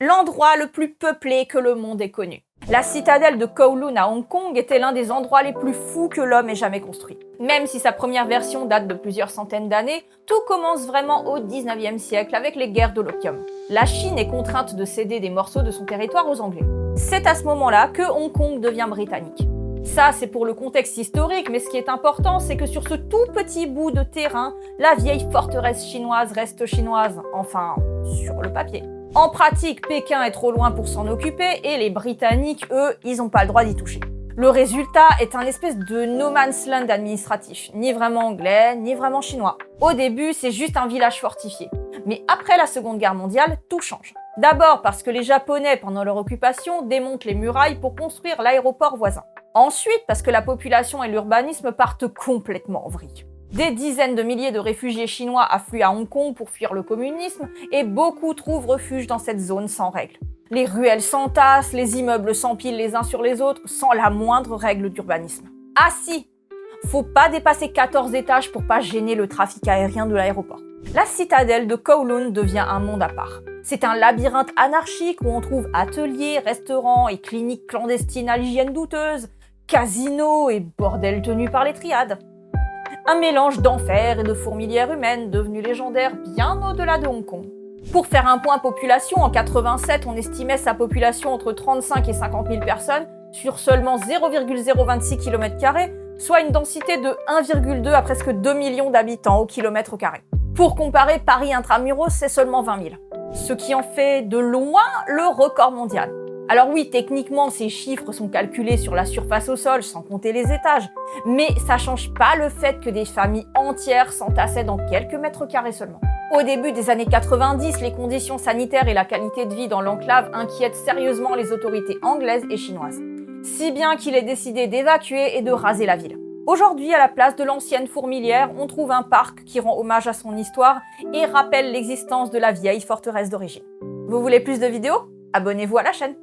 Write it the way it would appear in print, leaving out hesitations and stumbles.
l'endroit le plus peuplé que le monde ait connu. La citadelle de Kowloon à Hong Kong était l'un des endroits les plus fous que l'homme ait jamais construit. Même si sa première version date de plusieurs centaines d'années, tout commence vraiment au 19e siècle avec les guerres de l'opium. La Chine est contrainte de céder des morceaux de son territoire aux Anglais. C'est à ce moment-là que Hong Kong devient britannique. Ça, c'est pour le contexte historique, mais ce qui est important, c'est que sur ce tout petit bout de terrain, la vieille forteresse chinoise reste chinoise, enfin, sur le papier. En pratique, Pékin est trop loin pour s'en occuper et les Britanniques, eux, ils n'ont pas le droit d'y toucher. Le résultat est un espèce de no man's land administratif, ni vraiment anglais, ni vraiment chinois. Au début, c'est juste un village fortifié. Mais après la Seconde Guerre mondiale, tout change. D'abord parce que les Japonais, pendant leur occupation, démontent les murailles pour construire l'aéroport voisin. Ensuite, parce que la population et l'urbanisme partent complètement en vrille. Des dizaines de milliers de réfugiés chinois affluent à Hong Kong pour fuir le communisme et beaucoup trouvent refuge dans cette zone sans règles. Les ruelles s'entassent, les immeubles s'empilent les uns sur les autres sans la moindre règle d'urbanisme. Ah si, faut pas dépasser 14 étages pour pas gêner le trafic aérien de l'aéroport. La citadelle de Kowloon devient un monde à part. C'est un labyrinthe anarchique où on trouve ateliers, restaurants et cliniques clandestines à l'hygiène douteuse, casinos et bordels tenus par les triades. Un mélange d'enfer et de fourmilière humaine devenu légendaire bien au-delà de Hong Kong. Pour faire un point population, en 87, on estimait sa population entre 35 et 50 000 personnes sur seulement 0,026 km², soit une densité de 1,2 à presque 2 millions d'habitants au kilomètre carré. Pour comparer, Paris intramuros, c'est seulement 20 000, ce qui en fait de loin le record mondial. Alors oui, techniquement, ces chiffres sont calculés sur la surface au sol, sans compter les étages, mais ça change pas le fait que des familles entières s'entassaient dans quelques mètres carrés seulement. Au début des années 90, les conditions sanitaires et la qualité de vie dans l'enclave inquiètent sérieusement les autorités anglaises et chinoises. Si bien qu'il est décidé d'évacuer et de raser la ville. Aujourd'hui, à la place de l'ancienne fourmilière, on trouve un parc qui rend hommage à son histoire et rappelle l'existence de la vieille forteresse d'origine. Vous voulez plus de vidéos ? Abonnez-vous à la chaîne.